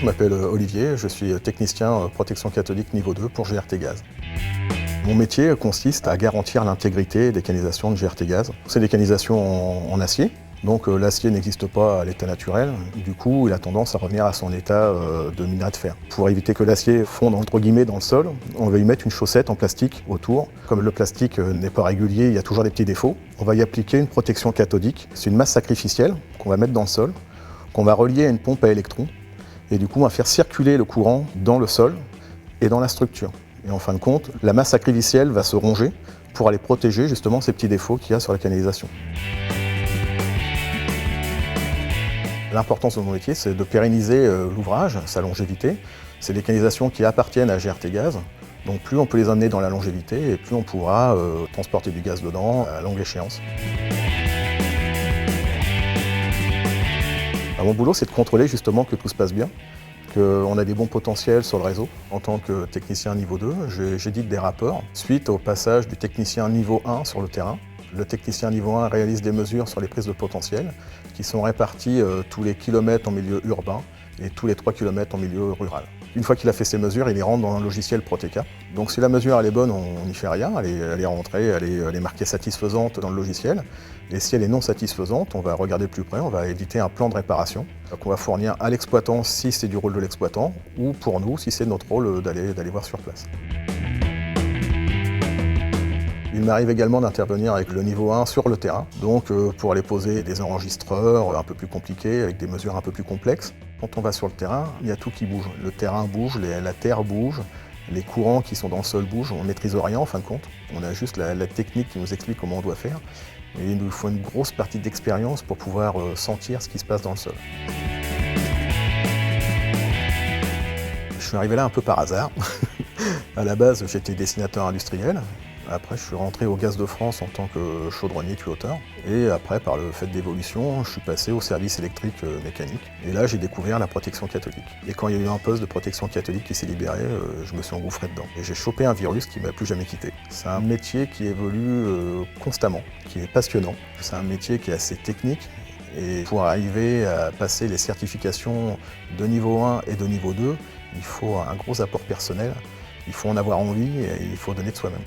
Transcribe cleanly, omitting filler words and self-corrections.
Je m'appelle Olivier, je suis technicien protection cathodique niveau 2 pour GRT Gaz. Mon métier consiste à garantir l'intégrité des canalisations de GRT Gaz. C'est des canalisations en acier, donc l'acier n'existe pas à l'état naturel, du coup il a tendance à revenir à son état de minerai de fer. Pour éviter que l'acier fonde entre guillemets dans le sol, on va y mettre une chaussette en plastique autour. Comme le plastique n'est pas régulier, il y a toujours des petits défauts, on va y appliquer une protection cathodique. C'est une masse sacrificielle qu'on va mettre dans le sol, qu'on va relier à une pompe à électrons. Et du coup, on va faire circuler le courant dans le sol et dans la structure. Et en fin de compte, la masse sacrificielle va se ronger pour aller protéger justement ces petits défauts qu'il y a sur la canalisation. L'importance de mon métier, c'est de pérenniser l'ouvrage, sa longévité. C'est des canalisations qui appartiennent à GRT Gaz. Donc plus on peut les emmener dans la longévité et plus on pourra transporter du gaz dedans à longue échéance. Mon boulot, c'est de contrôler justement que tout se passe bien, qu'on a des bons potentiels sur le réseau. En tant que technicien niveau 2, j'édite des rapports suite au passage du technicien niveau 1 sur le terrain. Le technicien niveau 1 réalise des mesures sur les prises de potentiel qui sont réparties tous les kilomètres en milieu urbain et tous les 3 km en milieu rural. Une fois qu'il a fait ses mesures, il les rentre dans un logiciel Proteka. Donc si la mesure elle est bonne, on n'y fait rien, elle est rentrée, elle est marquée satisfaisante dans le logiciel. Et si elle est non satisfaisante, on va regarder de plus près, on va éditer un plan de réparation qu'on va fournir à l'exploitant si c'est du rôle de l'exploitant, ou pour nous si c'est notre rôle d'aller voir sur place. Il m'arrive également d'intervenir avec le niveau 1 sur le terrain, donc pour aller poser des enregistreurs un peu plus compliqués, avec des mesures un peu plus complexes. Quand on va sur le terrain, il y a tout qui bouge. Le terrain bouge, la terre bouge, les courants qui sont dans le sol bougent, on ne maîtrise rien en fin de compte. On a juste la technique qui nous explique comment on doit faire. Et il nous faut une grosse partie d'expérience pour pouvoir sentir ce qui se passe dans le sol. Je suis arrivé là un peu par hasard. À la base, j'étais dessinateur industriel. Après, je suis rentré au Gaz de France en tant que chaudronnier tuyauteur. Et après, par le fait d'évolution, je suis passé au service électrique mécanique. Et là, j'ai découvert la protection cathodique. Et quand il y a eu un poste de protection cathodique qui s'est libéré, je me suis engouffré dedans. Et j'ai chopé un virus qui ne m'a plus jamais quitté. C'est un métier qui évolue constamment, qui est passionnant. C'est un métier qui est assez technique. Et pour arriver à passer les certifications de niveau 1 et de niveau 2, il faut un gros apport personnel. Il faut en avoir envie et il faut donner de soi-même.